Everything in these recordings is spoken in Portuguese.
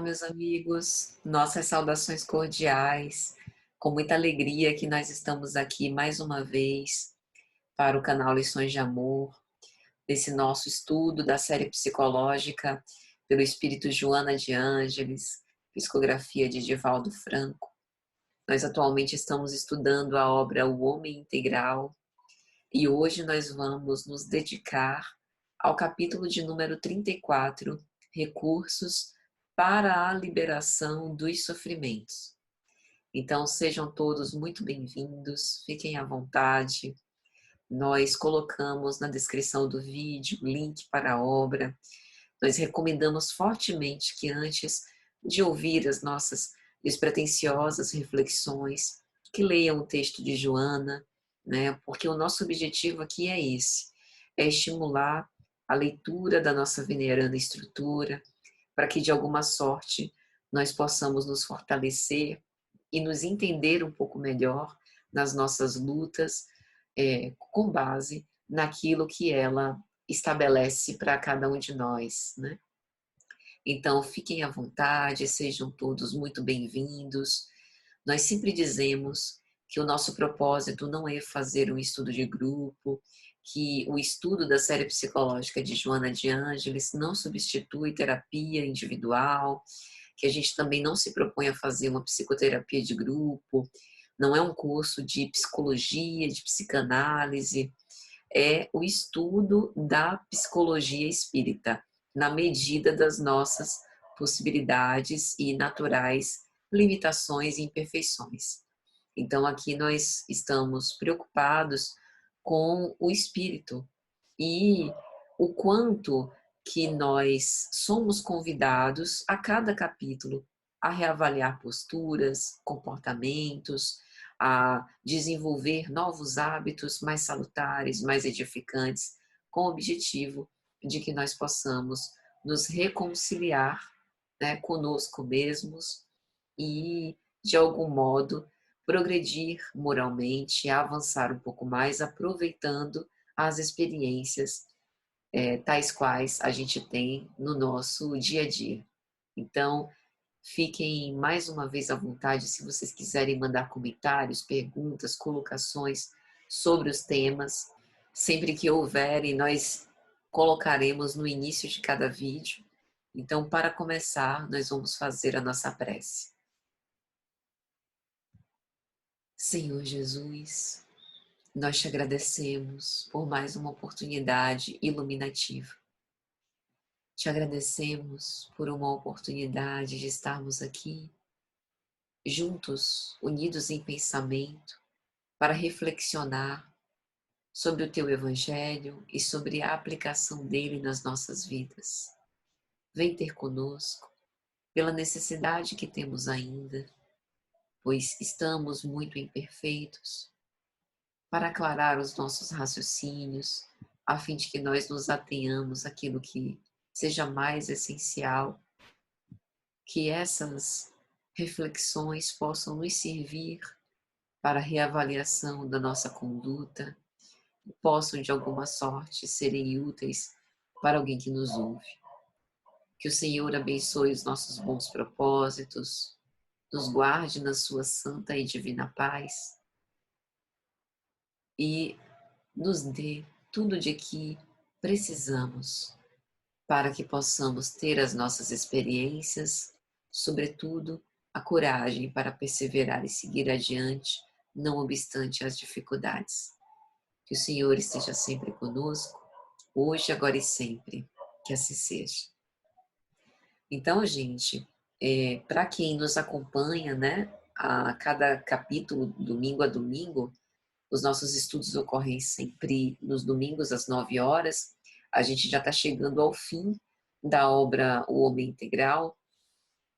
meus amigos, nossas saudações cordiais. Com muita alegria que nós estamos aqui mais uma vez para o canal Lições de Amor, desse nosso estudo da série psicológica pelo Espírito Joana de Ângeles, psicografia de Divaldo Franco. Nós atualmente estamos estudando a obra O Homem Integral e hoje nós vamos nos dedicar ao capítulo de número 34, Recursos para a liberação dos sofrimentos. Então, sejam todos muito bem-vindos, fiquem à vontade. Nós colocamos na descrição do vídeo o link para a obra. Nós recomendamos fortemente que antes de ouvir as nossas despretensiosas reflexões, que leiam o texto de Joana, né? Porque o nosso objetivo aqui é esse, é estimular a leitura da nossa veneranda estrutura, para que de alguma sorte nós possamos nos fortalecer e nos entender um pouco melhor nas nossas lutas, com base naquilo que ela estabelece para cada um de nós, né? Então, fiquem à vontade, sejam todos muito bem-vindos. Nós sempre dizemos que o nosso propósito não é fazer um estudo de grupo, que o estudo da série psicológica de Joana de Ângeles não substitui terapia individual, que a gente também não se propõe a fazer uma psicoterapia de grupo, não é um curso de psicologia, de psicanálise, é o estudo da psicologia espírita, na medida das nossas possibilidades e naturais limitações e imperfeições. Então, aqui nós estamos preocupados com o espírito e o quanto que nós somos convidados a cada capítulo a reavaliar posturas, comportamentos, a desenvolver novos hábitos mais salutares, mais edificantes, com o objetivo de que nós possamos nos reconciliar, né, conosco mesmos e, de algum modo, progredir moralmente, avançar um pouco mais, aproveitando as experiências tais quais a gente tem no nosso dia a dia. Então, fiquem mais uma vez à vontade se vocês quiserem mandar comentários, perguntas, colocações sobre os temas. Sempre que houverem, nós colocaremos no início de cada vídeo. Então, para começar, nós vamos fazer a nossa prece. Senhor Jesus, nós te agradecemos por mais uma oportunidade iluminativa. Te agradecemos por uma oportunidade de estarmos aqui, juntos, unidos em pensamento, para reflexionar sobre o Teu Evangelho e sobre a aplicação dele nas nossas vidas. Vem ter conosco, pela necessidade que temos ainda, pois estamos muito imperfeitos, para aclarar os nossos raciocínios, a fim de que nós nos atenhamos àquilo que seja mais essencial, que essas reflexões possam nos servir para a reavaliação da nossa conduta e possam, de alguma sorte, serem úteis para alguém que nos ouve. Que o Senhor abençoe os nossos bons propósitos, nos guarde na sua santa e divina paz e nos dê tudo de que precisamos para que possamos ter as nossas experiências, sobretudo a coragem para perseverar e seguir adiante, não obstante as dificuldades. Que o Senhor esteja sempre conosco, hoje, agora e sempre. Que assim seja. Então, gente, para quem nos acompanha, né, a cada capítulo, domingo a domingo, os nossos estudos ocorrem sempre nos domingos, às 9 horas. A gente já está chegando ao fim da obra O Homem Integral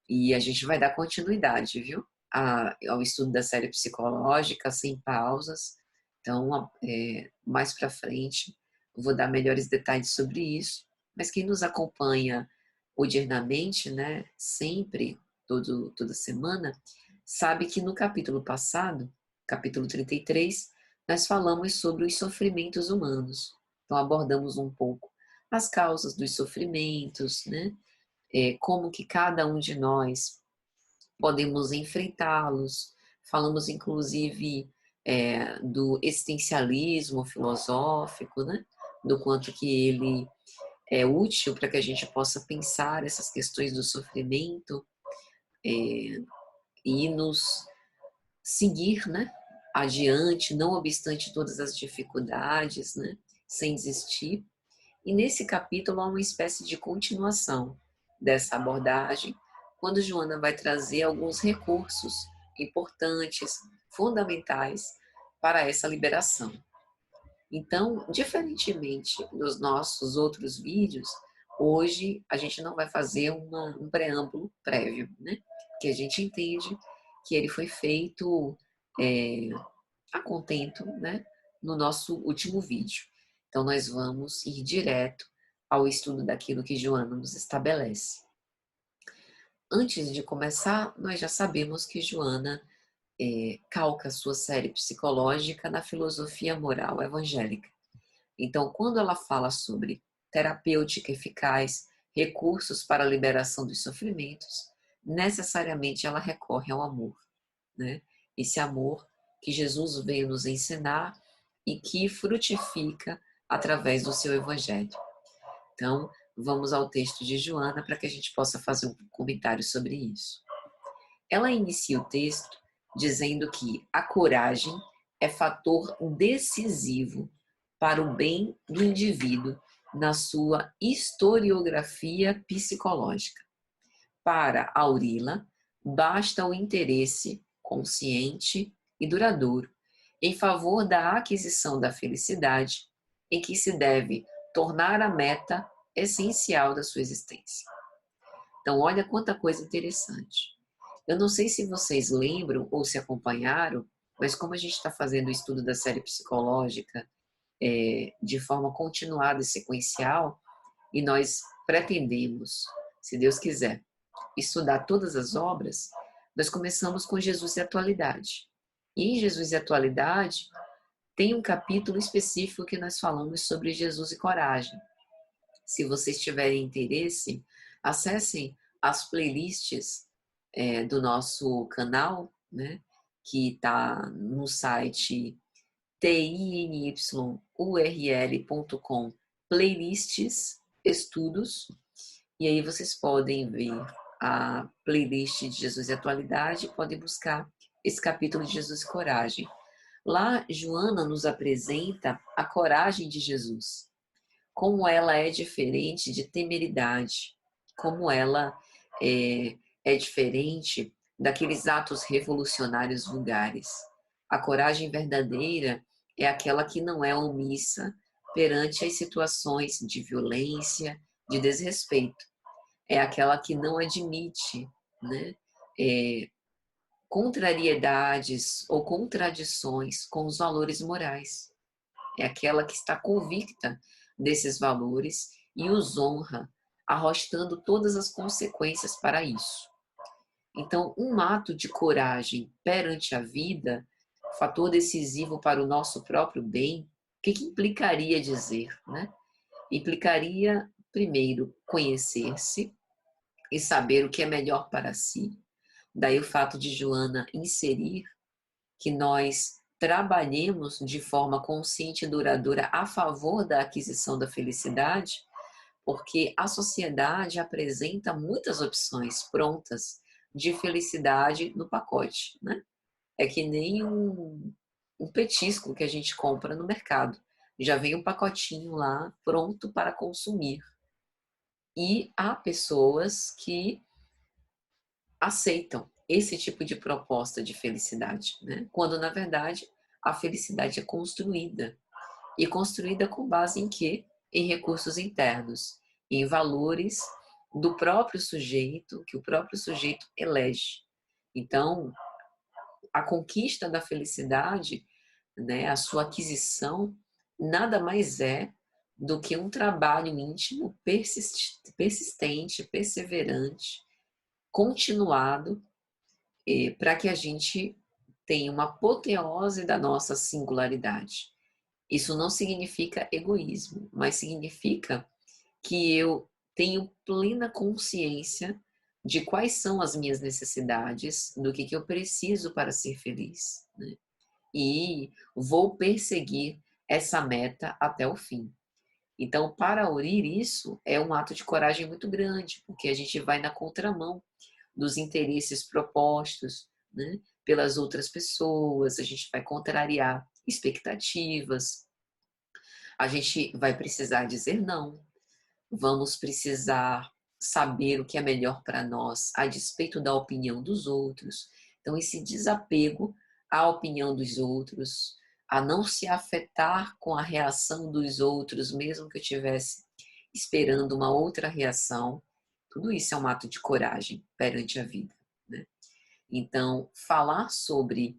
e a gente vai dar continuidade, viu? Ao estudo da série psicológica, sem pausas. Então, mais para frente, eu vou dar melhores detalhes sobre isso. Mas quem nos acompanha odiernamente, né, sempre, toda semana, sabe que no capítulo passado, capítulo 33, nós falamos sobre os sofrimentos humanos. Então, abordamos um pouco as causas dos sofrimentos, né? como que cada um de nós podemos enfrentá-los. Falamos, inclusive, do existencialismo filosófico, né? Do quanto que ele é útil para que a gente possa pensar essas questões do sofrimento e nos seguir, né? Adiante, não obstante todas as dificuldades, né? Sem desistir. E nesse capítulo há uma espécie de continuação dessa abordagem, quando Joana vai trazer alguns recursos importantes, fundamentais para essa liberação. Então, diferentemente dos nossos outros vídeos, hoje a gente não vai fazer um preâmbulo prévio, né? Que a gente entende que ele foi feito a contento, né? No nosso último vídeo. Então, nós vamos ir direto ao estudo daquilo que Joana nos estabelece. Antes de começar, nós já sabemos que Joana calca sua série psicológica na filosofia moral evangélica. Então, quando ela fala sobre terapêutica eficaz, recursos para a liberação dos sofrimentos, necessariamente ela recorre ao amor, né? Esse amor que Jesus veio nos ensinar e que frutifica através do seu evangelho. Então, vamos ao texto de Joana para que a gente possa fazer um comentário sobre isso. Ela inicia o texto dizendo que a coragem é fator decisivo para o bem do indivíduo na sua historiografia psicológica. Para Aurila, basta o interesse consciente e duradouro em favor da aquisição da felicidade, em que se deve tornar a meta essencial da sua existência. Então, olha quanta coisa interessante. Eu não sei se vocês lembram ou se acompanharam, mas como a gente está fazendo o estudo da série psicológica de forma continuada e sequencial, e nós pretendemos, se Deus quiser, estudar todas as obras, nós começamos com Jesus e Atualidade. E em Jesus e Atualidade, tem um capítulo específico que nós falamos sobre Jesus e coragem. Se vocês tiverem interesse, acessem as playlists do nosso canal, né, que está no site tinyurl.com, playlists, estudos, e aí vocês podem ver a playlist de Jesus e Atualidade, podem buscar esse capítulo de Jesus e Coragem. Lá, Joana nos apresenta a coragem de Jesus, como ela é diferente de temeridade, como ela é diferente daqueles atos revolucionários vulgares. A coragem verdadeira é aquela que não é omissa perante as situações de violência, de desrespeito. É aquela que não admite, né, contrariedades ou contradições com os valores morais. É aquela que está convicta desses valores e os honra, arrostando todas as consequências para isso. Então, um ato de coragem perante a vida, fator decisivo para o nosso próprio bem, o que implicaria dizer, né? Implicaria, primeiro, conhecer-se e saber o que é melhor para si. Daí o fato de Joana inserir que nós trabalhemos de forma consciente e duradoura a favor da aquisição da felicidade, porque a sociedade apresenta muitas opções prontas de felicidade no pacote, né? É que nem um petisco que a gente compra no mercado. Já vem um pacotinho lá pronto para consumir. E há pessoas que aceitam esse tipo de proposta de felicidade, né? Quando, na verdade, a felicidade é construída. E construída com base em quê? Em recursos internos, em valores do próprio sujeito, que o próprio sujeito elege. Então, a conquista da felicidade, né, a sua aquisição, nada mais é do que um trabalho íntimo persistente, perseverante, continuado, para que a gente tenha uma apoteose da nossa singularidade. Isso não significa egoísmo, mas significa que eu tenho plena consciência de quais são as minhas necessidades, do que eu preciso para ser feliz, né? E vou perseguir essa meta até o fim. Então, para aurir isso, é um ato de coragem muito grande, porque a gente vai na contramão dos interesses propostos, né, pelas outras pessoas, a gente vai contrariar expectativas, a gente vai precisar dizer não, vamos precisar saber o que é melhor para nós, a despeito da opinião dos outros. Então, esse desapego à opinião dos outros, a não se afetar com a reação dos outros, mesmo que eu tivesse esperando uma outra reação, tudo isso é um ato de coragem perante a vida, né? Então, falar sobre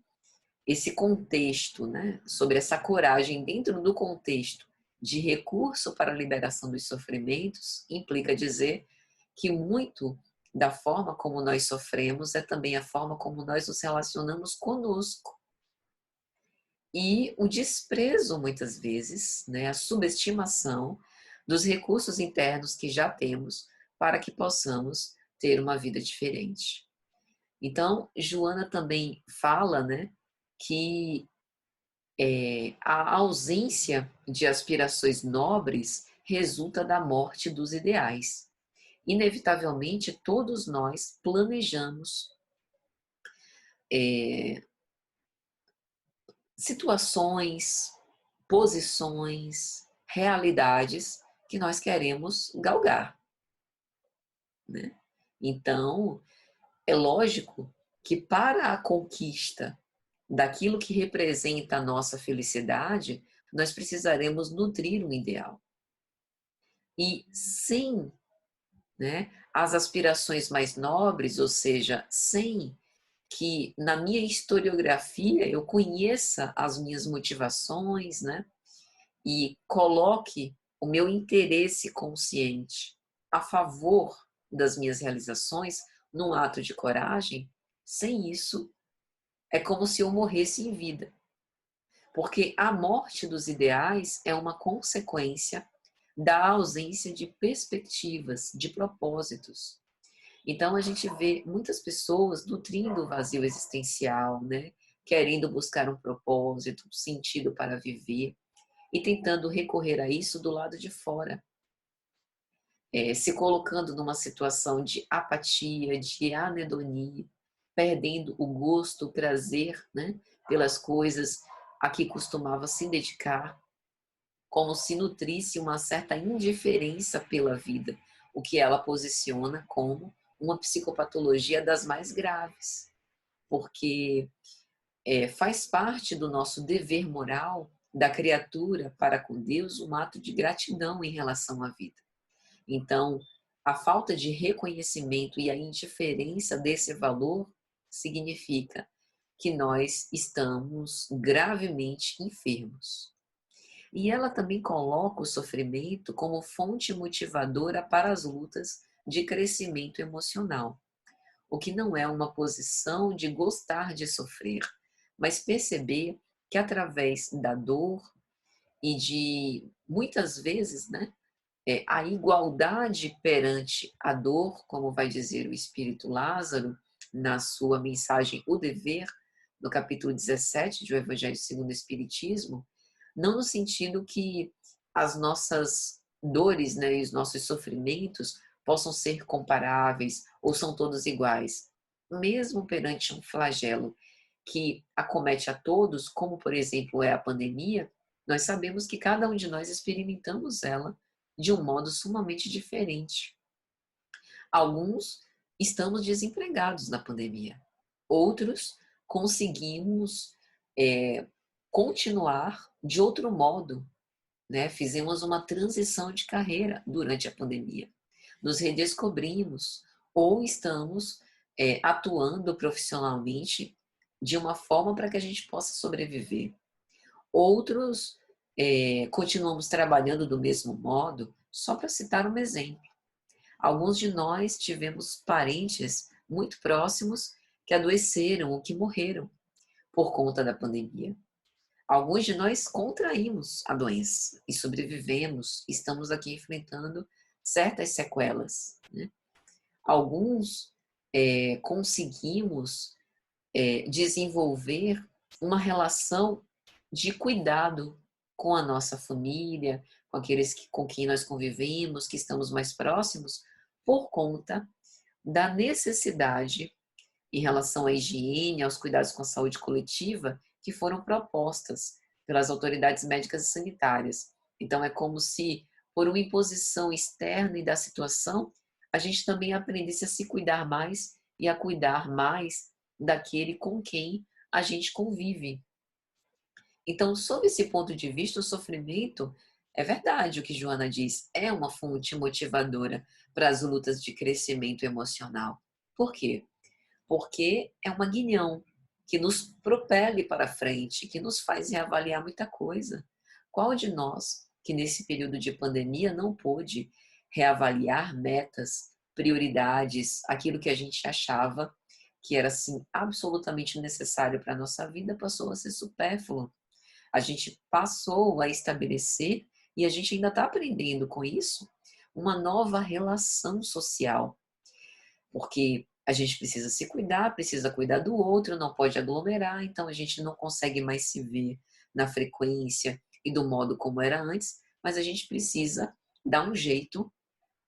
esse contexto, né, sobre essa coragem dentro do contexto de recurso para a liberação dos sofrimentos, implica dizer que muito da forma como nós sofremos é também a forma como nós nos relacionamos conosco. E o desprezo, muitas vezes, né, a subestimação dos recursos internos que já temos para que possamos ter uma vida diferente. Então, Joana também fala, né, que a ausência de aspirações nobres resulta da morte dos ideais. Inevitavelmente, todos nós planejamos é, situações, posições, realidades que nós queremos galgar, né? Então, é lógico que para a conquista daquilo que representa a nossa felicidade, nós precisaremos nutrir um ideal. E sem, né, as aspirações mais nobres, ou seja, sem que na minha historiografia eu conheça as minhas motivações, né, e coloque o meu interesse consciente a favor das minhas realizações num ato de coragem, sem isso é como se eu morresse em vida. Porque a morte dos ideais é uma consequência da ausência de perspectivas, de propósitos. Então a gente vê muitas pessoas nutrindo o vazio existencial, né? Querendo buscar um propósito, um sentido para viver e tentando recorrer a isso do lado de fora, se colocando numa situação de apatia, de anedonia, perdendo o gosto, o prazer, né? Pelas coisas a que costumava se dedicar, como se nutrisse uma certa indiferença pela vida, o que ela posiciona como uma psicopatologia das mais graves, porque faz parte do nosso dever moral da criatura para com Deus um ato de gratidão em relação à vida. Então, a falta de reconhecimento e a indiferença desse valor significa que nós estamos gravemente enfermos. E ela também coloca o sofrimento como fonte motivadora para as lutas de crescimento emocional, o que não é uma posição de gostar de sofrer, mas perceber que através da dor e de, muitas vezes, né, a igualdade perante a dor, como vai dizer o Espírito Lázaro na sua mensagem O Dever, no capítulo 17 do Evangelho segundo o Espiritismo, não no sentido que as nossas dores, né, e os nossos sofrimentos possam ser comparáveis ou são todos iguais. Mesmo perante um flagelo que acomete a todos, como por exemplo é a pandemia, nós sabemos que cada um de nós experimentamos ela de um modo sumamente diferente. Alguns estamos desempregados na pandemia, outros conseguimos é, continuar de outro modo, né? Fizemos uma transição de carreira durante a pandemia, nos redescobrimos ou estamos atuando profissionalmente de uma forma para que a gente possa sobreviver. Outros continuamos trabalhando do mesmo modo, só para citar um exemplo. Alguns de nós tivemos parentes muito próximos que adoeceram ou que morreram por conta da pandemia. Alguns de nós contraímos a doença e sobrevivemos, estamos aqui enfrentando certas sequelas, né? Alguns conseguimos desenvolver uma relação de cuidado com a nossa família, com aqueles com quem nós convivemos, que estamos mais próximos, por conta da necessidade em relação à higiene, aos cuidados com a saúde coletiva, que foram propostas pelas autoridades médicas e sanitárias. Então, é como se, por uma imposição externa e da situação, a gente também aprendesse a se cuidar mais e a cuidar mais daquele com quem a gente convive. Então, sob esse ponto de vista, o sofrimento, é verdade o que Joana diz, é uma fonte motivadora para as lutas de crescimento emocional. Por quê? Porque é uma guinhão que nos propele para frente, que nos faz reavaliar muita coisa. Qual de nós, que nesse período de pandemia não pôde reavaliar metas, prioridades, aquilo que a gente achava que era assim absolutamente necessário para a nossa vida, passou a ser supérfluo. A gente passou a estabelecer, e a gente ainda está aprendendo com isso, uma nova relação social, porque a gente precisa se cuidar, precisa cuidar do outro, não pode aglomerar, então a gente não consegue mais se ver na frequência e do modo como era antes, mas a gente precisa dar um jeito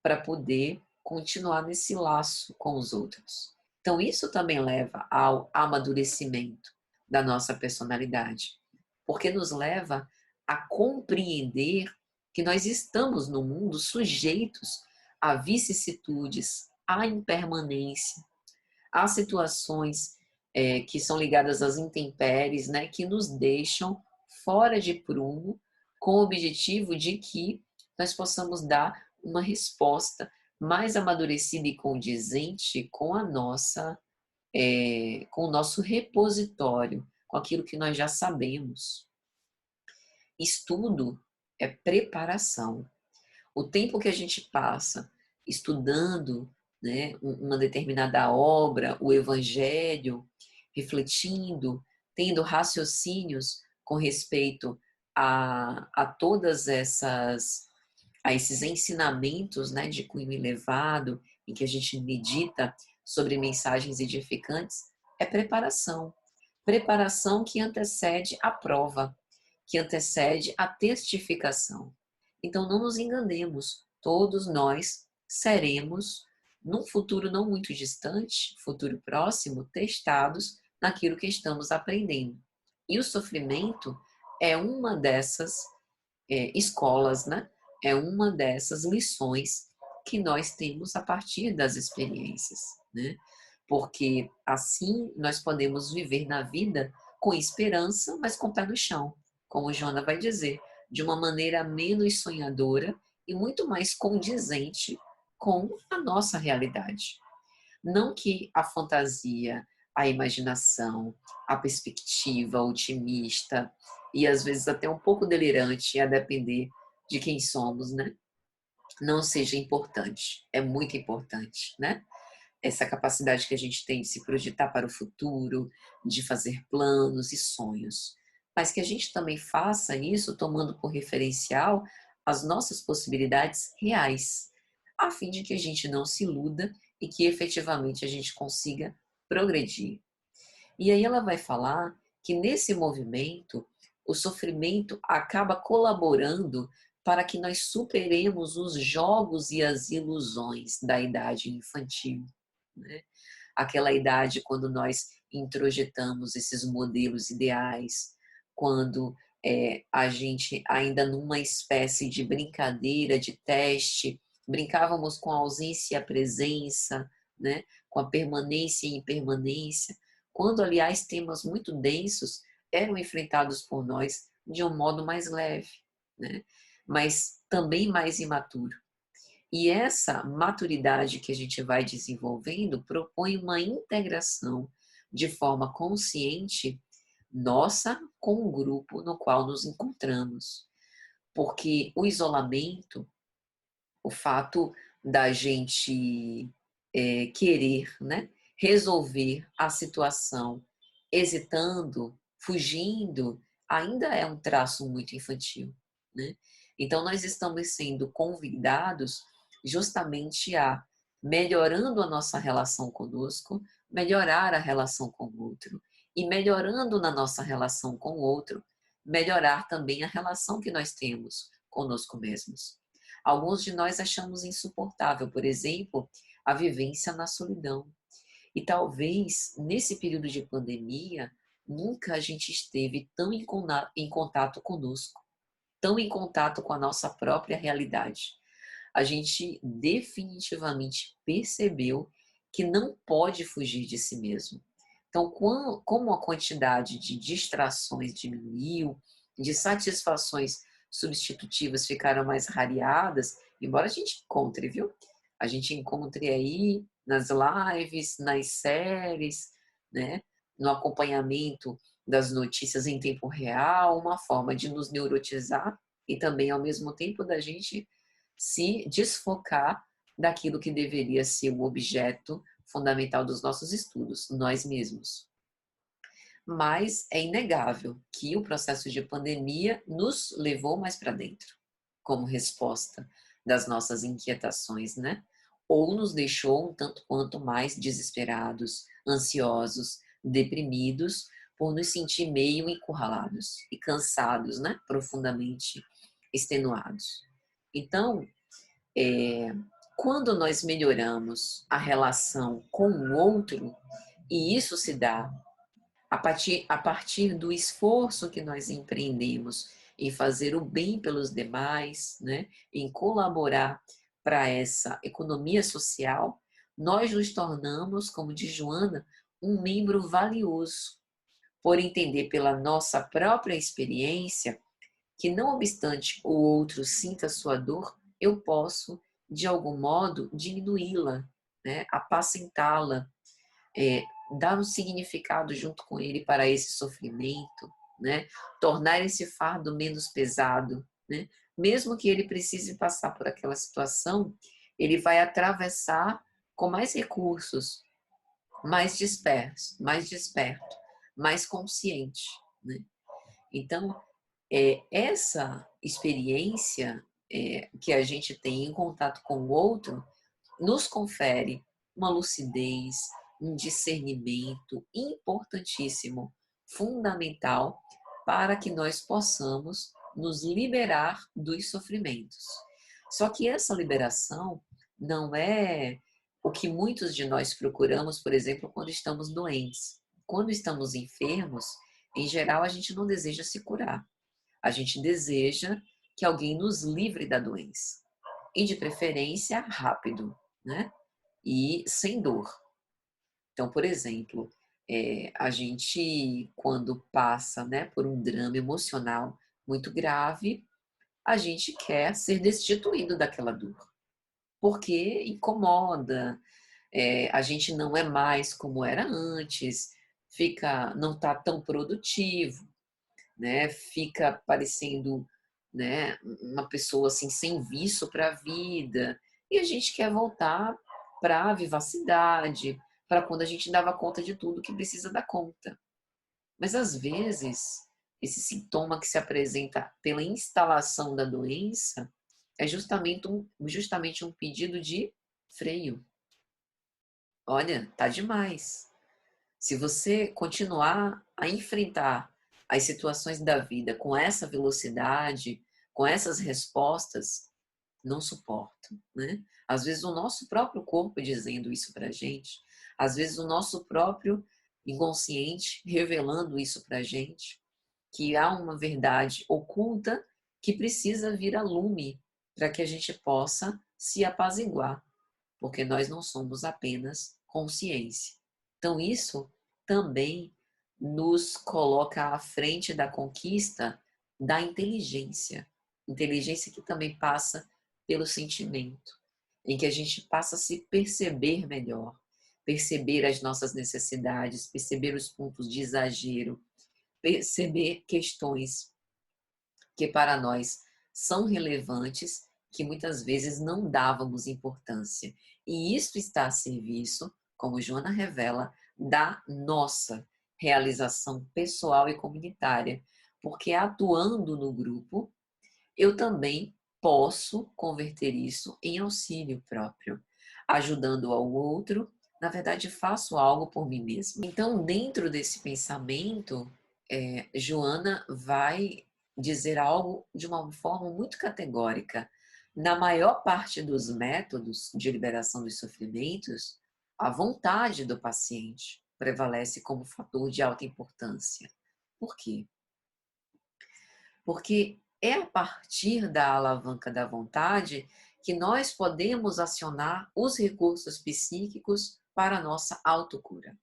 para poder continuar nesse laço com os outros. Então isso também leva ao amadurecimento da nossa personalidade, porque nos leva a compreender que nós estamos no mundo sujeitos a vicissitudes, à impermanência, há situações que são ligadas às intempéries, né, que nos deixam fora de prumo, com o objetivo de que nós possamos dar uma resposta mais amadurecida e condizente com a nossa, com o nosso repositório, com aquilo que nós já sabemos. Estudo é preparação. O tempo que a gente passa estudando, né, uma determinada obra, o Evangelho, refletindo, tendo raciocínios com respeito a todas essas a esses ensinamentos, né, de cunho elevado, em que a gente medita sobre mensagens edificantes, é preparação. Preparação que antecede a prova, que antecede a testificação. Então não nos enganemos, todos nós seremos, num futuro não muito distante, futuro próximo, testados naquilo que estamos aprendendo. E o sofrimento é uma dessas escolas, né? É uma dessas lições que nós temos a partir das experiências, né? Porque assim nós podemos viver na vida com esperança, mas com o pé no chão, como Joana vai dizer, de uma maneira menos sonhadora e muito mais condizente com a nossa realidade. Não que a fantasia, a imaginação, a perspectiva otimista e às vezes até um pouco delirante, a depender de quem somos, né? Não seja importante. É muito importante, né? Essa capacidade que a gente tem de se projetar para o futuro, de fazer planos e sonhos. Mas que a gente também faça isso tomando por referencial as nossas possibilidades reais, a fim de que a gente não se iluda e que efetivamente a gente consiga progredir. E aí ela vai falar que nesse movimento, o sofrimento acaba colaborando para que nós superemos os jogos e as ilusões da idade infantil, né? Aquela idade quando nós introjetamos esses modelos ideais, quando a gente ainda numa espécie de brincadeira, de teste, brincávamos com a ausência e a presença, né? Com a permanência e impermanência, quando, aliás, temas muito densos eram enfrentados por nós de um modo mais leve, né? Mas também mais imaturo. E essa maturidade que a gente vai desenvolvendo propõe uma integração de forma consciente nossa com o grupo no qual nos encontramos. Porque o isolamento, o fato da gente querer, né, resolver a situação hesitando, fugindo, ainda é um traço muito infantil, né? Então nós estamos sendo convidados justamente a, melhorando a nossa relação conosco, melhorar a relação com o outro. E melhorando na nossa relação com o outro, melhorar também a relação que nós temos conosco mesmos. Alguns de nós achamos insuportável, por exemplo, a vivência na solidão. E talvez nesse período de pandemia, nunca a gente esteve tão em contato conosco, tão em contato com a nossa própria realidade. A gente definitivamente percebeu que não pode fugir de si mesmo. Então, como a quantidade de distrações diminuiu, de satisfações substitutivas ficaram mais rareadas, embora a gente encontre, viu? A gente encontre aí nas lives, nas séries, né? No acompanhamento das notícias em tempo real, uma forma de nos neurotizar e também, ao mesmo tempo, da gente se desfocar daquilo que deveria ser o objeto fundamental dos nossos estudos, nós mesmos. Mas é inegável que o processo de pandemia nos levou mais para dentro, como resposta das nossas inquietações, né? Ou nos deixou um tanto quanto mais desesperados, ansiosos, deprimidos, por nos sentir meio encurralados e cansados, né? Profundamente extenuados. Então, quando nós melhoramos a relação com o outro, e isso se dá a partir do esforço que nós empreendemos em fazer o bem pelos demais, né, em colaborar para essa economia social, nós nos tornamos, como diz Joana, um membro valioso, por entender pela nossa própria experiência que, não obstante o outro sinta sua dor, eu posso, de algum modo, diminuí-la, né, apacentá-la, é, dar um significado junto com ele para esse sofrimento, né? Tornar esse fardo menos pesado, né? Mesmo que ele precise passar por aquela situação, ele vai atravessar com mais recursos, mais desperto, mais consciente, né? Então, essa experiência que a gente tem em contato com o outro nos confere uma lucidez, um discernimento importantíssimo, fundamental, para que nós possamos nos liberar dos sofrimentos. Só que essa liberação não é o que muitos de nós procuramos, por exemplo, quando estamos doentes. Quando estamos enfermos, em geral, a gente não deseja se curar. A gente deseja que alguém nos livre da doença. E de preferência, rápido, né? E sem dor. Então, por exemplo, a gente, quando passa, né, por um drama emocional muito grave, a gente quer ser destituído daquela dor, porque incomoda, a gente não é mais como era antes, não está tão produtivo, né, fica parecendo, né, uma pessoa assim sem viço para a vida, e a gente quer voltar para a vivacidade, para quando a gente dava conta de tudo que precisa dar conta. Mas às vezes, esse sintoma que se apresenta pela instalação da doença é justamente um pedido de freio. Olha, tá demais. Se você continuar a enfrentar as situações da vida com essa velocidade, com essas respostas, não suporto, né? Às vezes o nosso próprio corpo dizendo isso pra gente, às vezes o nosso próprio inconsciente revelando isso pra gente, que há uma verdade oculta que precisa vir a lume para que a gente possa se apaziguar, porque nós não somos apenas consciência. Então isso também nos coloca à frente da conquista da inteligência. Inteligência que também passa pelo sentimento, em que a gente passa a se perceber melhor, perceber as nossas necessidades, perceber os pontos de exagero, perceber questões que para nós são relevantes, que muitas vezes não dávamos importância. E isso está a serviço, como Joana revela, da nossa realização pessoal e comunitária, porque atuando no grupo, eu também posso converter isso em auxílio próprio, ajudando ao outro. Na verdade, faço algo por mim mesmo. Então, dentro desse pensamento, Joana vai dizer algo de uma forma muito categórica. Na maior parte dos métodos de liberação dos sofrimentos, a vontade do paciente prevalece como fator de alta importância. Por quê? Porque é a partir da alavanca da vontade que nós podemos acionar os recursos psíquicos para a nossa autocura.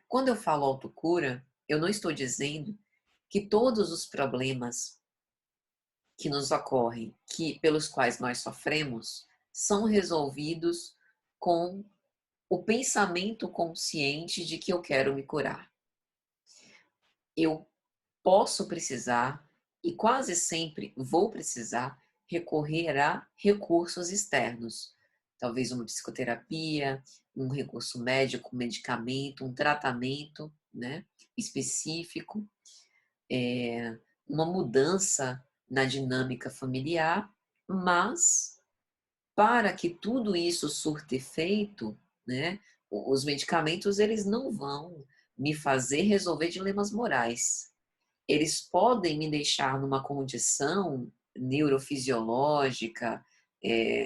Quando eu falo autocura, eu não estou dizendo que todos os problemas que nos ocorrem, pelos quais nós sofremos, são resolvidos com o pensamento consciente de que eu quero me curar. Eu posso precisar, e quase sempre vou precisar, recorrer a recursos externos. Talvez uma psicoterapia, um recurso médico, um medicamento, um tratamento, né, específico, uma mudança na dinâmica familiar, mas para que tudo isso surta efeito, né, os medicamentos eles não vão me fazer resolver dilemas morais. Eles podem me deixar numa condição neurofisiológica,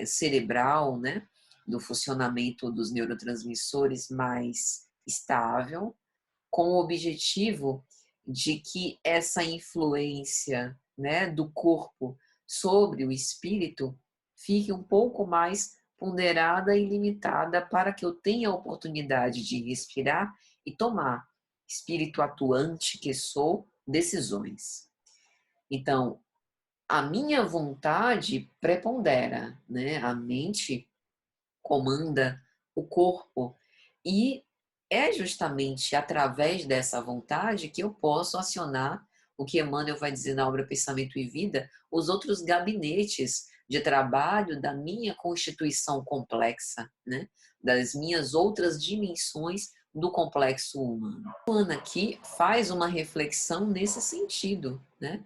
cerebral, né, do funcionamento dos neurotransmissores mais estável, com o objetivo de que essa influência, né, do corpo sobre o espírito fique um pouco mais ponderada e limitada para que eu tenha a oportunidade de respirar e tomar, espírito atuante que sou, decisões. Então, a minha vontade prepondera, né? A mente comanda o corpo e é justamente através dessa vontade que eu posso acionar o que Emmanuel vai dizer na obra Pensamento e Vida, os outros gabinetes de trabalho da minha constituição complexa, né? Das minhas outras dimensões do complexo humano. Ana aqui faz uma reflexão nesse sentido, né?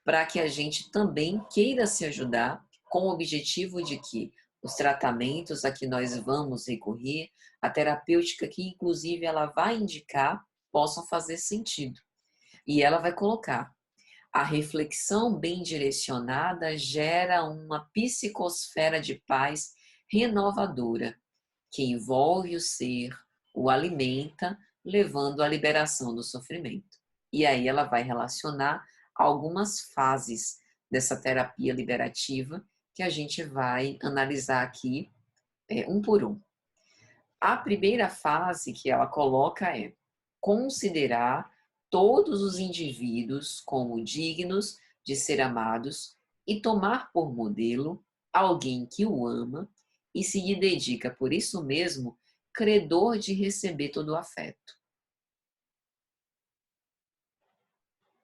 Para que a gente também queira se ajudar com o objetivo de que os tratamentos a que nós vamos recorrer, a terapêutica que inclusive ela vai indicar, possam fazer sentido. E ela vai colocar: a reflexão bem direcionada gera uma psicosfera de paz renovadora, que envolve o ser, o alimenta, levando à liberação do sofrimento. E aí ela vai relacionar algumas fases dessa terapia liberativa que a gente vai analisar aqui um por um. A primeira fase que ela coloca é considerar todos os indivíduos como dignos de ser amados e tomar por modelo alguém que o ama e se lhe dedica por isso mesmo, credor de receber todo o afeto.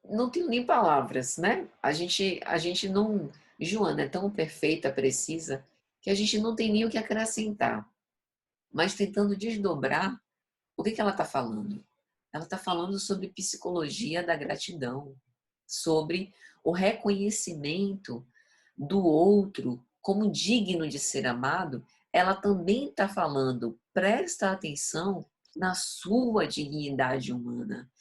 Não tenho nem palavras, né? A gente não... Joana é tão perfeita, precisa, que a gente não tem nem o que acrescentar. Mas tentando desdobrar, o que ela está falando? Ela está falando sobre psicologia da gratidão, sobre o reconhecimento do outro como digno de ser amado. Ela também está falando, presta atenção na sua dignidade humana,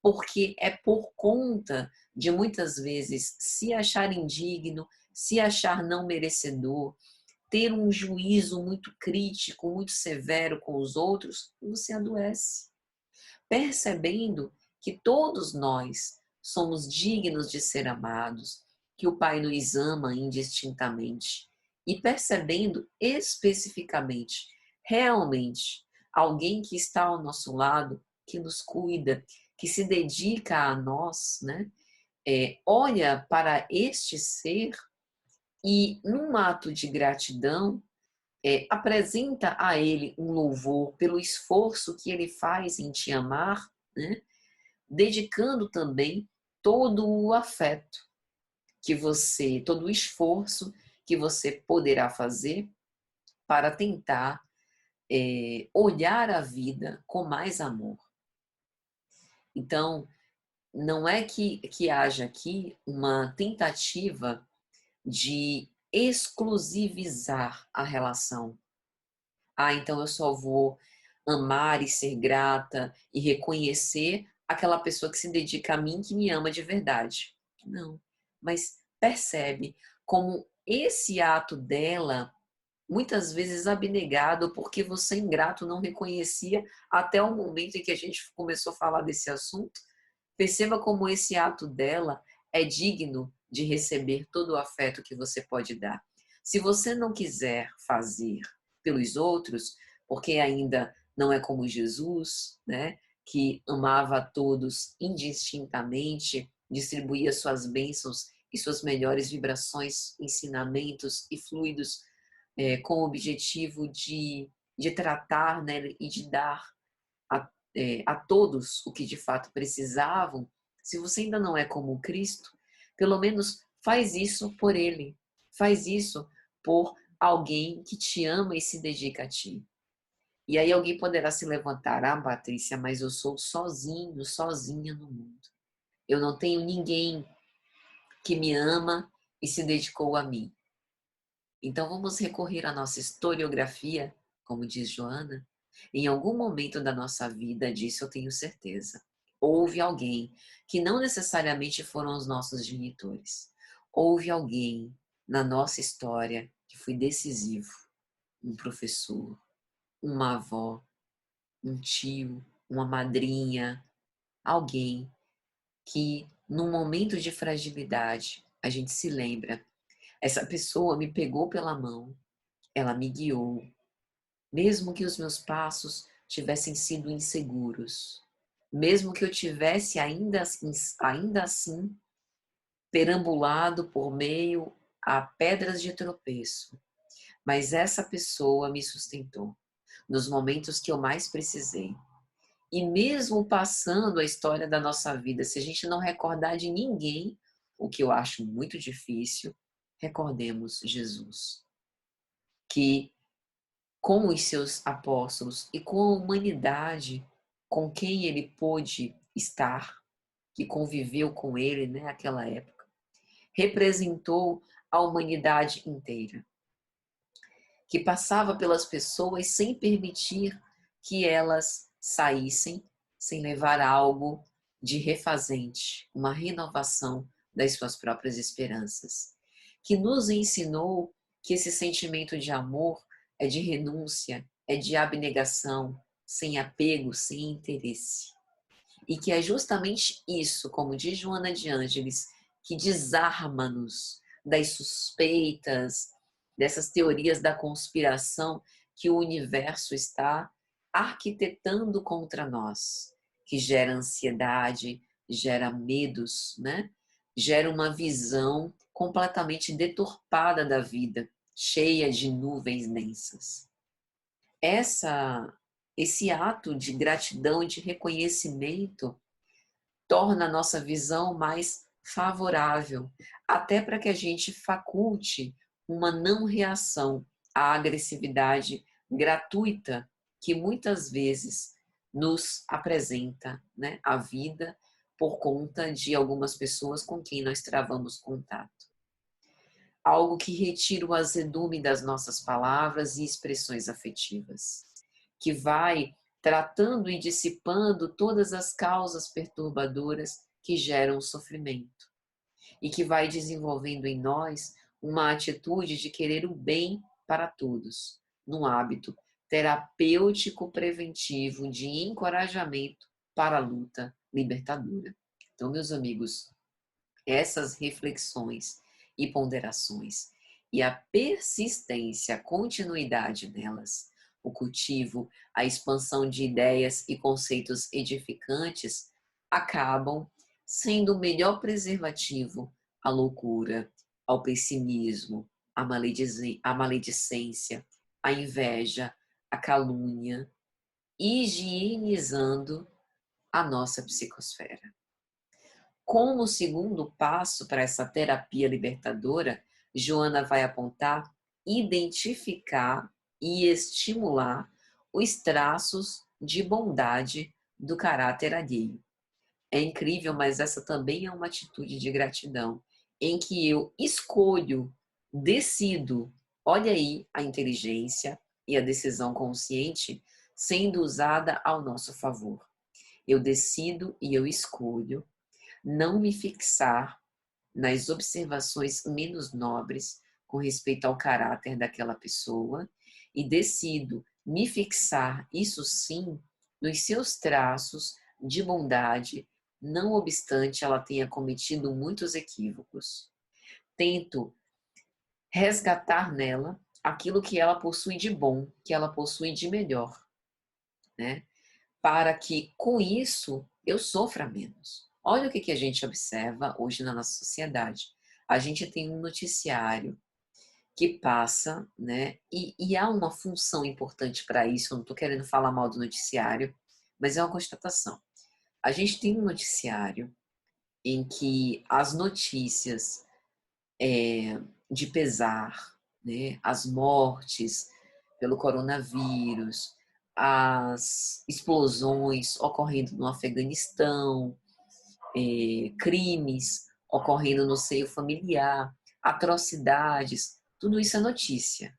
porque é por conta de muitas vezes se achar indigno, se achar não merecedor, ter um juízo muito crítico, muito severo com os outros, você adoece. Percebendo que todos nós somos dignos de ser amados, que o Pai nos ama indistintamente, e percebendo especificamente, realmente, alguém que está ao nosso lado, que nos cuida, que se dedica a nós, né? Olha para este ser e, num ato de gratidão, apresenta a ele um louvor pelo esforço que ele faz em te amar, né? Dedicando também todo o afeto todo o esforço que você poderá fazer para tentar olhar a vida com mais amor. Então, não é que haja aqui uma tentativa de exclusivizar a relação. Ah, então eu só vou amar e ser grata e reconhecer aquela pessoa que se dedica a mim, que me ama de verdade. Não, mas percebe como esse ato dela, muitas vezes abnegado, porque você ingrato não reconhecia até o momento em que a gente começou a falar desse assunto. Perceba como esse ato dela é digno de receber todo o afeto que você pode dar. Se você não quiser fazer pelos outros, porque ainda não é como Jesus, né, que amava a todos indistintamente, distribuía suas bênçãos e suas melhores vibrações, ensinamentos e fluidos com o objetivo de tratar, né, e de dar a todos o que de fato precisavam. Se você ainda não é como Cristo, pelo menos faz isso por Ele. Faz isso por alguém que te ama e se dedica a ti. E aí alguém poderá se levantar, ah, Patrícia, mas eu sou sozinho, sozinha no mundo. Eu não tenho ninguém que me ama e se dedicou a mim. Então vamos recorrer à nossa historiografia, como diz Joana. Em algum momento da nossa vida, disso eu tenho certeza, houve alguém que não necessariamente foram os nossos genitores. Houve alguém na nossa história que foi decisivo. Um professor, uma avó, um tio, uma madrinha, alguém que num momento de fragilidade a gente se lembra. Essa pessoa me pegou pela mão, ela me guiou, mesmo que os meus passos tivessem sido inseguros, mesmo que eu tivesse ainda assim perambulado por meio a pedras de tropeço, mas essa pessoa me sustentou nos momentos que eu mais precisei. E mesmo passando a história da nossa vida, se a gente não recordar de ninguém, o que eu acho muito difícil, recordemos Jesus, que com os seus apóstolos e com a humanidade com quem ele pôde estar, que conviveu com ele, né, naquela época, representou a humanidade inteira, que passava pelas pessoas sem permitir que elas saíssem sem levar algo de refazente, uma renovação das suas próprias esperanças, que nos ensinou que esse sentimento de amor é de renúncia, é de abnegação, sem apego, sem interesse. E que é justamente isso, como diz Joana de Ângeles, que desarma-nos das suspeitas, dessas teorias da conspiração que o universo está arquitetando contra nós, que gera ansiedade, gera medos, né? Gera uma visão completamente deturpada da vida, cheia de nuvens densas. Essa, esse ato de gratidão e de reconhecimento torna a nossa visão mais favorável, até para que a gente faculte uma não reação à agressividade gratuita que muitas vezes nos apresenta, né, a vida por conta de algumas pessoas com quem nós travamos contato. Algo que retira o azedume das nossas palavras e expressões afetivas, que vai tratando e dissipando todas as causas perturbadoras que geram o sofrimento, e que vai desenvolvendo em nós uma atitude de querer o bem para todos, num hábito terapêutico preventivo de encorajamento para a luta libertadora. Então, meus amigos, essas reflexões e ponderações e a persistência, a continuidade delas, o cultivo, a expansão de ideias e conceitos edificantes acabam sendo o melhor preservativo à loucura, ao pessimismo, à maledicência, à inveja, à calúnia, higienizando a nossa psicosfera. Como segundo passo para essa terapia libertadora, Joana vai apontar identificar e estimular os traços de bondade do caráter alheio. É incrível, mas essa também é uma atitude de gratidão, em que eu escolho decido, olha aí a inteligência e a decisão consciente sendo usada ao nosso favor. Eu decido e eu escolho não me fixar nas observações menos nobres com respeito ao caráter daquela pessoa e decido me fixar, isso sim, nos seus traços de bondade, não obstante ela tenha cometido muitos equívocos. Tento resgatar nela aquilo que ela possui de bom, que ela possui de melhor, né? Para que com isso eu sofra menos. Olha o que a gente observa hoje na nossa sociedade. A gente tem um noticiário que passa, né? E há uma função importante para isso. Eu não estou querendo falar mal do noticiário, mas é uma constatação. A gente tem um noticiário em que as notícias de pesar, né? As mortes pelo coronavírus, as explosões ocorrendo no Afeganistão, crimes ocorrendo no seio familiar, atrocidades, tudo isso é notícia,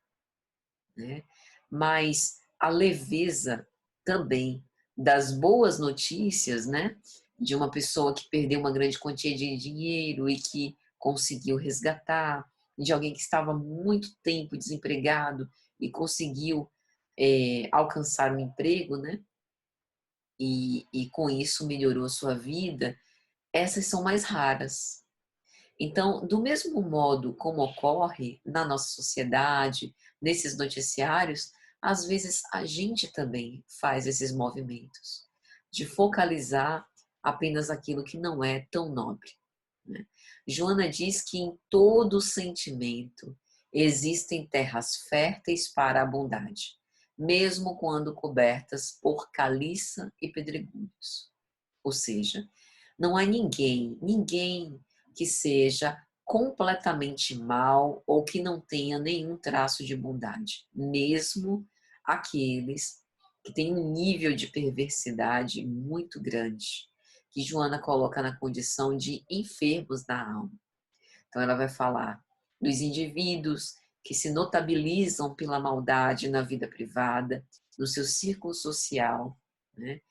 né? Mas a leveza também das boas notícias, né? De uma pessoa que perdeu uma grande quantia de dinheiro e que conseguiu resgatar, de alguém que estava muito tempo desempregado e conseguiu alcançar um emprego, né? E com isso melhorou a sua vida, essas são mais raras. Então, do mesmo modo como ocorre na nossa sociedade, nesses noticiários, às vezes a gente também faz esses movimentos de focalizar apenas aquilo que não é tão nobre, né? Joana diz que em todo sentimento existem terras férteis para a bondade, mesmo quando cobertas por caliça e pedregulhos. Ou seja, não há ninguém que seja completamente mal ou que não tenha nenhum traço de bondade, mesmo aqueles que têm um nível de perversidade muito grande, que Joana coloca na condição de enfermos da alma. Então ela vai falar dos indivíduos que se notabilizam pela maldade na vida privada, no seu círculo social, né?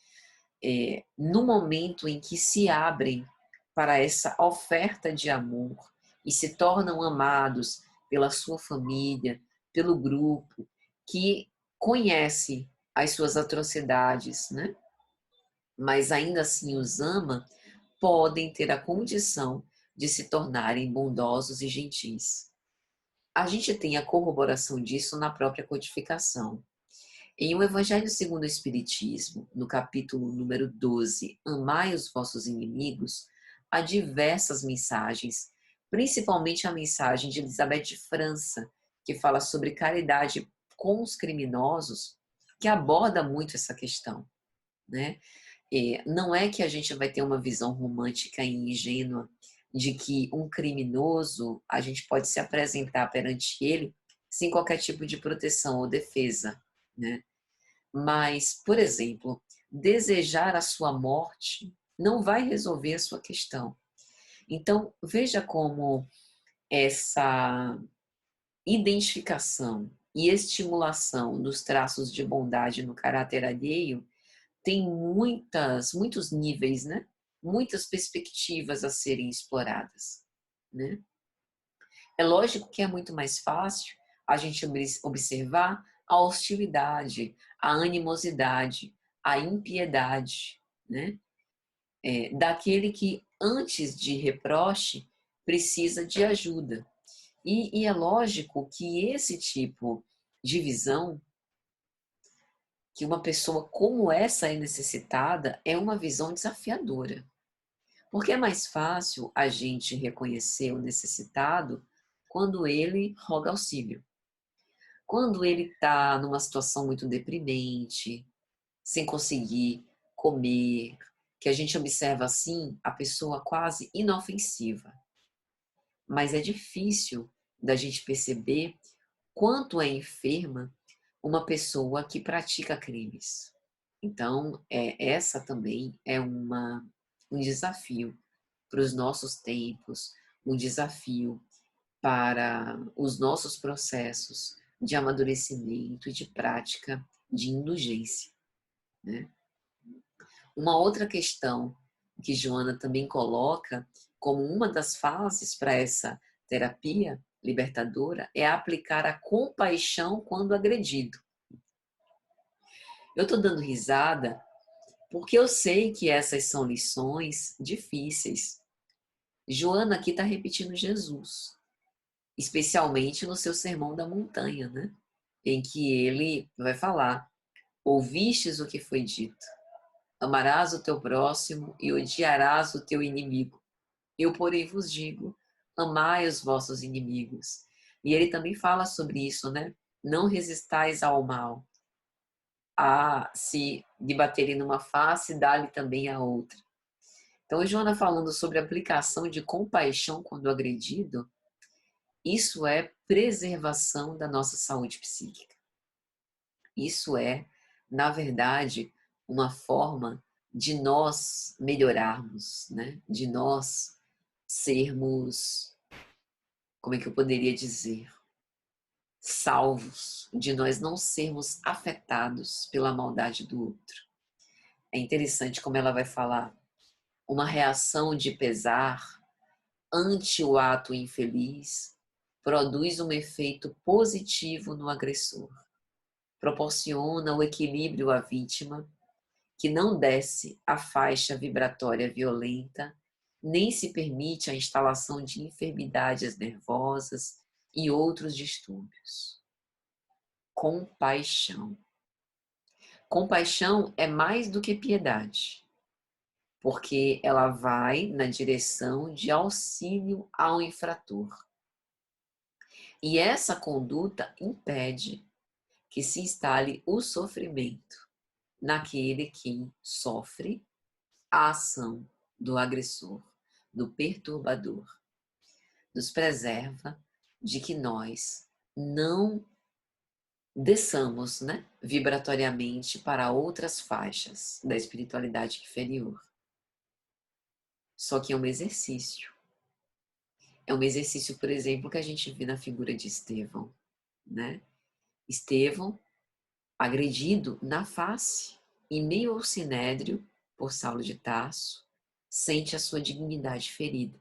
No momento em que se abrem para essa oferta de amor e se tornam amados pela sua família, pelo grupo, que conhece as suas atrocidades, né? Mas ainda assim os ama, podem ter a condição de se tornarem bondosos e gentis. A gente tem a corroboração disso na própria codificação. Em O Evangelho segundo o Espiritismo, no capítulo número 12, Amai os vossos inimigos, há diversas mensagens, principalmente a mensagem de Elizabeth de França, que fala sobre caridade com os criminosos, que aborda muito essa questão, né? Não é que a gente vai ter uma visão romântica e ingênua de que um criminoso, a gente pode se apresentar perante ele sem qualquer tipo de proteção ou defesa, né? Mas, por exemplo, desejar a sua morte não vai resolver a sua questão. Então, veja como essa identificação e estimulação dos traços de bondade no caráter alheio tem muitos níveis, né? Muitas perspectivas a serem exploradas, né? É lógico que é muito mais fácil a gente observar a hostilidade, a animosidade, a impiedade, né? Daquele que, antes de reproche, precisa de ajuda. E é lógico que esse tipo de visão, que uma pessoa como essa é necessitada, é uma visão desafiadora. Porque é mais fácil a gente reconhecer o necessitado quando ele roga auxílio. Quando ele está numa situação muito deprimente, sem conseguir comer, que a gente observa assim a pessoa quase inofensiva. Mas é difícil da gente perceber quanto é enferma uma pessoa que pratica crimes. Então, essa também é um desafio para os nossos tempos, um desafio para os nossos processos de amadurecimento e de prática de indulgência, né? Uma outra questão que Joana também coloca como uma das fases para essa terapia libertadora é aplicar a compaixão quando agredido. Eu estou dando risada porque eu sei que essas são lições difíceis. Joana aqui está repetindo Jesus, especialmente no seu Sermão da Montanha, né? Em que ele vai falar: ouvistes o que foi dito, amarás o teu próximo e odiarás o teu inimigo. Eu, porém, vos digo, amai os vossos inimigos. E ele também fala sobre isso, né? Não resistais ao mal. Se lhe baterem numa face, dá-lhe também a outra. Então, Joana falando sobre a aplicação de compaixão quando agredido, isso é preservação da nossa saúde psíquica. Isso é, na verdade, uma forma de nós melhorarmos, né? De nós sermos, como é que eu poderia dizer? Salvos, de nós não sermos afetados pela maldade do outro. É interessante como ela vai falar uma reação de pesar ante o ato infeliz produz um efeito positivo no agressor. Proporciona o equilíbrio à vítima, que não desce a faixa vibratória violenta, nem se permite a instalação de enfermidades nervosas e outros distúrbios. Compaixão. Compaixão é mais do que piedade, porque ela vai na direção de auxílio ao infrator. E essa conduta impede que se instale o sofrimento naquele que sofre a ação do agressor, do perturbador. Nos preserva de que nós não desçamos, né, vibratoriamente para outras faixas da espiritualidade inferior. Só que é um exercício. É um exercício, por exemplo, que a gente vê na figura de Estevão, né? Estevão, agredido na face, em meio ao sinédrio, por Saulo de Tarso, sente a sua dignidade ferida.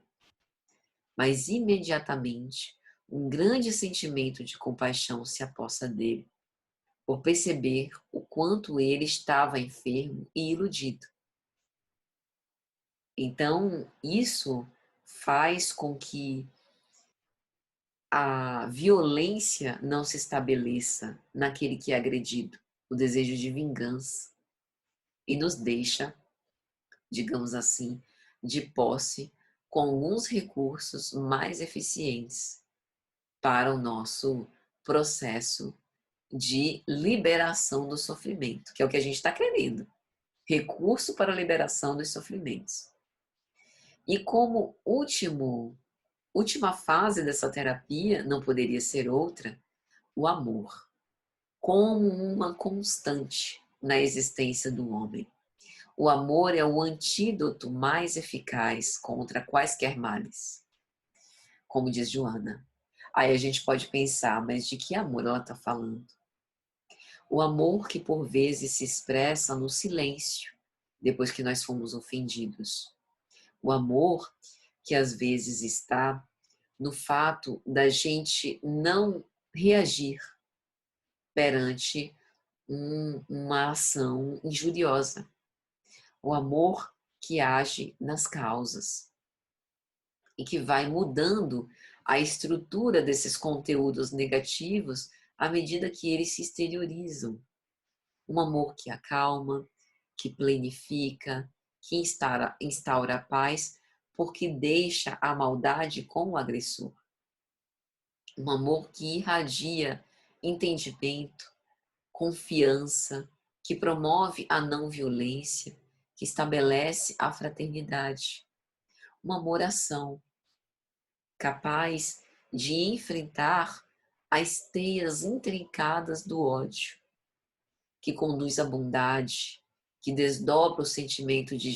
Mas imediatamente, um grande sentimento de compaixão se apossa dele, por perceber o quanto ele estava enfermo e iludido. Então, isso faz com que a violência não se estabeleça naquele que é agredido, o desejo de vingança, e nos deixa, digamos assim, de posse com alguns recursos mais eficientes para o nosso processo de liberação do sofrimento, que é o que a gente está querendo. Recurso para a liberação dos sofrimentos. E como última fase dessa terapia, não poderia ser outra, o amor, como uma constante na existência do homem. O amor é o antídoto mais eficaz contra quaisquer males, como diz Joana. Aí a gente pode pensar, mas de que amor ela está falando? O amor que por vezes se expressa no silêncio, depois que nós fomos ofendidos. O amor que às vezes está no fato da gente não reagir perante uma ação injuriosa. O amor que age nas causas e que vai mudando a estrutura desses conteúdos negativos à medida que eles se exteriorizam. Um amor que acalma, que plenifica, que instaura a paz, porque deixa a maldade com o agressor. Um amor que irradia entendimento, confiança, que promove a não violência, que estabelece a fraternidade. Uma amor-ação, capaz de enfrentar as teias intrincadas do ódio, que conduz à bondade, que desdobra o sentimento de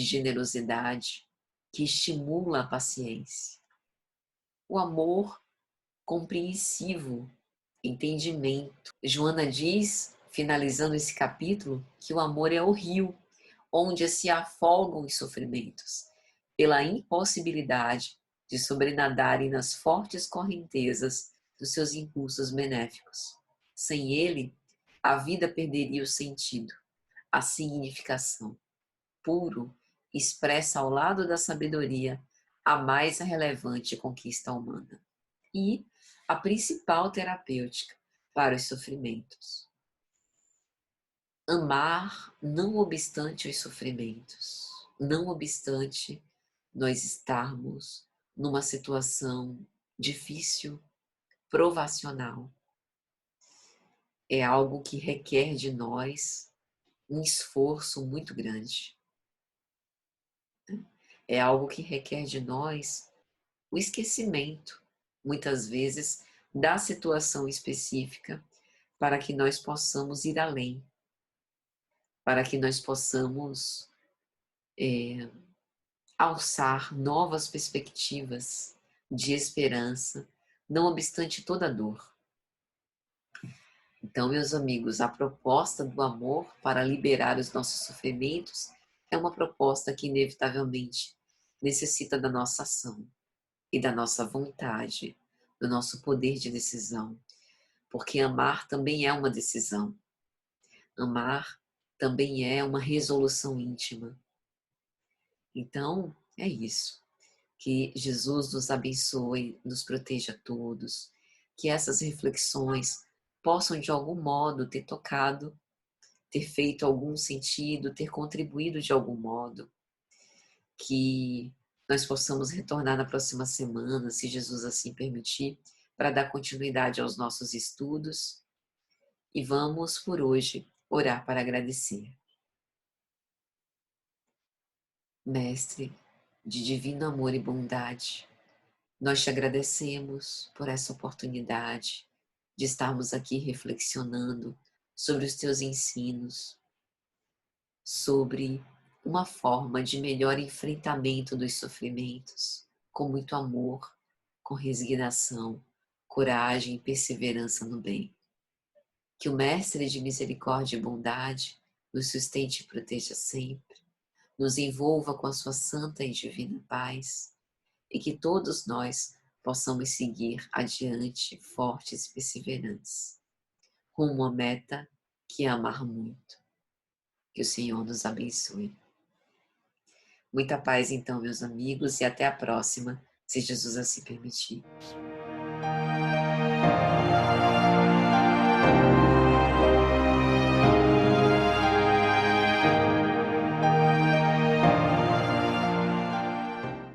generosidade, que estimula a paciência. o amor compreensivo, entendimento. Joana diz, finalizando esse capítulo, que o amor é o rio onde se afogam os sofrimentos, pela impossibilidade de sobrenadarem nas fortes correntezas dos seus impulsos benéficos. Sem ele, a vida perderia o sentido, a significação. Puro, expressa ao lado da sabedoria a mais relevante conquista humana e a principal terapêutica para os sofrimentos. Amar não obstante os sofrimentos, não obstante nós estarmos numa situação difícil, provacional. É algo que requer de nós um esforço muito grande. É algo que requer de nós o esquecimento, muitas vezes, da situação específica, para que nós possamos ir além, para que nós possamos alçar novas perspectivas de esperança, não obstante toda a dor. Então, meus amigos, a proposta do amor para liberar os nossos sofrimentos é uma proposta que, inevitavelmente, necessita da nossa ação e da nossa vontade, do nosso poder de decisão, porque amar também é uma decisão. Amar também é uma resolução íntima. Então, é isso. Que Jesus nos abençoe, nos proteja a todos, que essas reflexões possam de algum modo ter tocado, ter feito algum sentido, ter contribuído de algum modo, que nós possamos retornar na próxima semana, se Jesus assim permitir, para dar continuidade aos nossos estudos. E vamos, por hoje, orar para agradecer. Mestre de divino amor e bondade, nós te agradecemos por essa oportunidade de estarmos aqui reflexionando sobre os teus ensinos, sobre uma forma de melhor enfrentamento dos sofrimentos, com muito amor, com resignação, coragem e perseverança no bem. Que o Mestre de misericórdia e bondade nos sustente e proteja sempre, nos envolva com a sua santa e divina paz, e que todos nós possamos seguir adiante fortes e perseverantes, rumo à meta que é amar muito. Que o Senhor nos abençoe. Muita paz então, meus amigos, e até a próxima, se Jesus assim permitir.